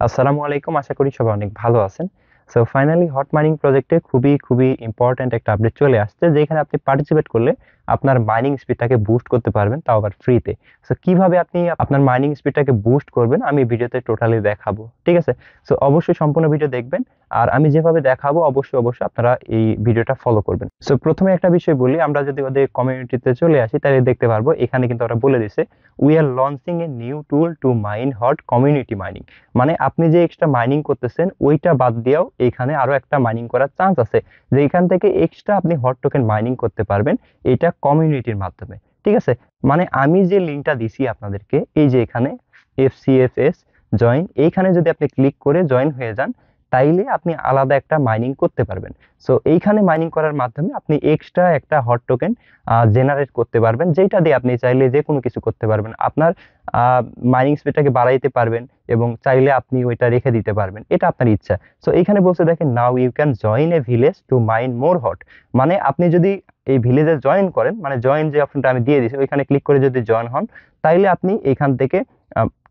আসসালামু আলাইকুম, আশা করি সবাই অনেক ভালো আছেন। সো ফাইনালি হট মাইনিং প্রজেক্টে খুবই খুবই ইম্পর্ট্যান্ট একটা আপডেট চলে আসছে, যেখানে আপনি পার্টিসিপেট করলে আপনার মাইনিং স্পিডটাকে বুস্ট করতে পারবেন, তাও আবার ফ্রিতে। সো কিভাবে আপনি আপনার মাইনিং স্পিডটাকে বুস্ট করবেন আমি ভিডিওতে টোটালি দেখাবো, ঠিক আছে? সো অবশ্যই সম্পূর্ণ ভিডিও দেখবেন, আর আমি যেভাবে দেখাবো অবশ্যই অবশ্যই আপনারা এই ভিডিওটা ফলো করবেন। সো প্রথমে একটা বিষয় বলি, আমরা যদি ওদের কমিউনিটিতে চলে আসি তাহলে দেখতে পারবো এখানে কিন্তু ওরা বলে দিছে we are launching a new tool two mine hot community mining. মানে আপনি যে এক্সট্রা মাইনিং করতেছেন ওইটা বাদ দিয়েও এখানে আরো একটা মাইনিং করার চান্স আছে, যে এখান থেকে এক্সট্রা আপনি হট টোকেন মাইনিং করতে পারবেন, এটা কমিউনিটির মাধ্যমে, ঠিক আছে? মানে আমি যে লিঙ্কটা দিছি আপনাদেরকে, এই যে এখানে FCFS জয়েন, এইখানে যদি আপনি ক্লিক করে জয়েন হয়ে যান তাইলে আপনি আলাদা একটা মাইনিং করতে পারবেন। সো এইখানে মাইনিং করার মাধ্যমে আপনি এক্সট্রা একটা হট টোকেন জেনারেট করতে পারবেন, যেটা দিয়ে আপনি চাইলে যে কোনো কিছু করতে পারবেন। আপনার মাইনিং স্পিডটাকে বাড়াইতে পারবেন এবং চাইলে আপনি ওইটা রেখে দিতে পারবেন, এটা আপনার ইচ্ছা। সো এখানে বলছে দেখেন, now you can join a village to mine more hot. মানে আপনি যদি এই ভিলেজে জয়েন করেন, মানে জয়েন যে অপশনটা আমি দিয়ে দিয়েছি ওইখানে ক্লিক করে যদি জয়েন হন, তাইলে আপনি এখান থেকে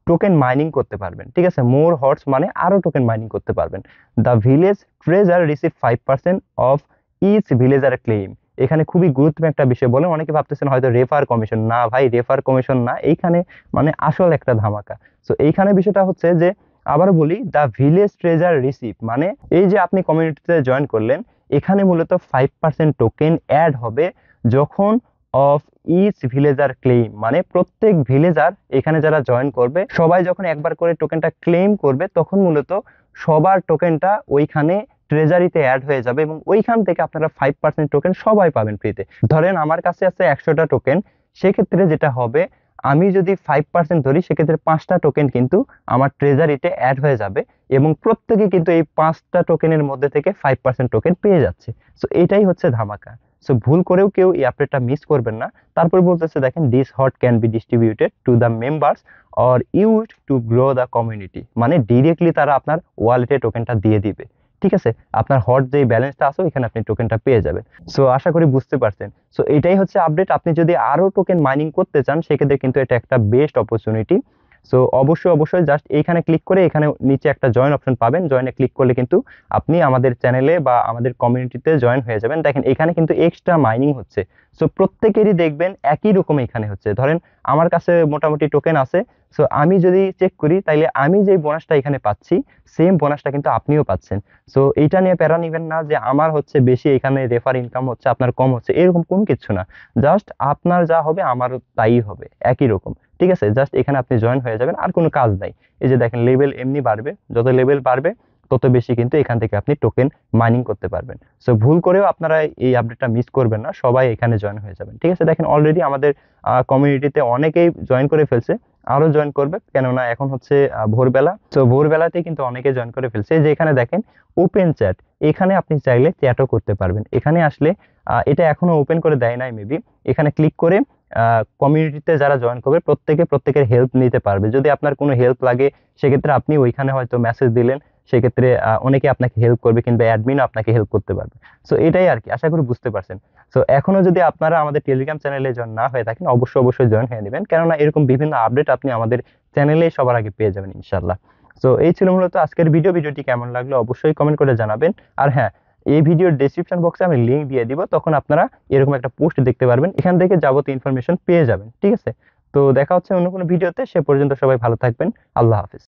টোকেন মাইনিং করতে পারবেন, ঠিক আছে? মোর হটস মানে আরো টোকেন মাইনিং করতে পারবেন। The village treasure receive 5% of each villager claim. এখানে খুবই গুরুত্বপূর্ণ একটা বিষয় বলে, অনেকে ভাবতেছেন হয়তো রেফার কমিশন। না ভাই, রেফার কমিশন না, এইখানে মানে আসল একটা ধামাকা। সো এইখানে বিষয়টা হচ্ছে যে, আবার বলি, দ্য ভিলেজ ট্রেজার রিসিভ মানে এই যে আপনি কমিউনিটিতে জয়েন করলেন, এখানে মূলত 5% টোকেন অ্যাড হবে যখন অফ ইচ ভিলেজার ক্লেম, মানে প্রত্যেক ভিলেজার এখানে যারা জয়েন করবে সবাই যখন একবার করে টোকেনটা ক্লেম করবে, তখন মূলত সবার টোকেনটা ওইখানে ট্রেজারিতে অ্যাড হয়ে যাবে এবং ওইখান থেকে আপনারা 5% টোকেন সবাই পাবেন ফ্রিতে। ধরেন আমার কাছে আছে 100টা টোকেন, সেক্ষেত্রে যেটা হবে, আমি যদি 5% ধরি সেক্ষেত্রে 5টা টোকেন কিন্তু আমার ট্রেজারিতে অ্যাড হয়ে যাবে এবং প্রত্যেকে কিন্তু এই 5টা টোকেনের মধ্যে থেকে 5% টোকেন পেয়ে যাচ্ছে। সো এটাই হচ্ছে ধামাকা। সো ভুল করেও কেউ এই আপডেটটা মিস করবেন না। তারপর বলতেছে দেখেন, this hot can be distributed to the members or used to grow the community. মানে ডিরেক্টলি তারা আপনার ওয়ালেটে টোকেনটা দিয়ে দিবে, ঠিক আছে? আপনার হট যে ব্যালেন্সটা আছে ওইখানে আপনি টোকেনটা পেয়ে যাবেন। সো আশা করি বুঝতে পারছেন। সো এটাই হচ্ছে আপডেট। আপনি যদি আরো টোকেন মাইনিং করতে চান সেক্ষেত্রে কিন্তু এটা একটা বেস্ট অপরচুনিটি। সো অবশ্যই অবশ্যই জাস্ট এইখানে ক্লিক করে এখানে নিচে একটা জয়েন অপশন পাবেন, জয়েনে ক্লিক করলে কিন্তু আপনি আমাদের চ্যানেলে বা আমাদের কমিউনিটিতে জয়েন হয়ে যাবেন। দেখেন এখানে কিন্তু এক্সট্রা মাইনিং হচ্ছে। সো প্রত্যেকেরই দেখবেন একই রকম এখানে হচ্ছে। ধরেন আমার কাছে মোটামুটি টোকেন আছে, সো আমি যদি চেক করি তাইলে আমি যে বোনাসটা এখানে পাচ্ছি সেম বোনাসটা কিন্তু আপনিও পাচ্ছেন। সো এইটা নিয়ে প্যারা নিবেন না যে আমার হচ্ছে বেশি, এখানে রেফার ইনকাম হচ্ছে আপনার কম হচ্ছে, এরকম কোনো কিছু না। জাস্ট আপনার যা হবে আমারও তাই হবে, একই রকম, ঠিক আছে? জাস্ট এখানে আপনি জয়েন হয়ে যাবেন, আর কোনো কাজ নাই। এই যে দেখেন লেভেল এমনি বাড়বে, যত লেভেল বাড়বে তত বেশি কিন্তু এখান থেকে আপনি টোকেন মাইনিং করতে পারবেন। সো ভুল করেও আপনারা এই আপডেটটা মিস করবেন না, সবাই এখানে জয়েন হয়ে যাবেন, ঠিক আছে? দেখেন অলরেডি আমাদের কমিউনিটিতে অনেকেই জয়েন করে ফেলছে, আরো জয়েন করবে, কেননা এখন হচ্ছে ভোরবেলা। তো ভোরবেলাতে কিন্তু অনেকে জয়েন করে ফেলছে। এই যে এখানে দেখেন ওপেন চ্যাট, এখানে আপনি চাইলে চ্যাটও করতে পারবেন। এখানে আসলে এটা এখনো ওপেন করে দেয় নাই মেবি, এখানে ক্লিক করে কমিউনিটিতে যারা জয়েন করবে প্রত্যেকের হেল্প নিতে পারবে। যদি আপনার কোনো হেল্প লাগে সেক্ষেত্রে আপনি ওইখানে হয়তো মেসেজ দিলেন, সেক্ষেত্রে অনেকে আপনাকে হেল্প করবে, কিংবা অ্যাডমিনও আপনাকে হেল্প করতে পারবে। সো এটাই আর কি, আশা করি বুঝতে পারছেন। সো এখনো যদি আপনারা আমাদের টেলিগ্রাম চ্যানেলে জয়েন না হয়ে থাকেন অবশ্যই অবশ্যই জয়েন হয়ে নেবেন, কেননা এরকম বিভিন্ন আপডেট আপনি আমাদের চ্যানেলে সবার আগে পেয়ে যাবেন ইনশাল্লাহ। সো এই ছিল মূলত আজকের ভিডিওটি কেমন লাগলো অবশ্যই কমেন্ট করে জানাবেন। আর হ্যাঁ, এই ভিডিওর ডেসক্রিপশন বক্সে আমি লিংক দিয়ে দিব, তখন আপনারা এরকম একটা পোস্ট দেখতে পারবেন, এখান থেকে যাবতীয় ইনফরমেশন পেয়ে যাবেন, ঠিক আছে? তো দেখা হচ্ছে অন্য কোনো ভিডিওতে, সে পর্যন্ত সবাই ভালো থাকবেন। আল্লাহ হাফেজ।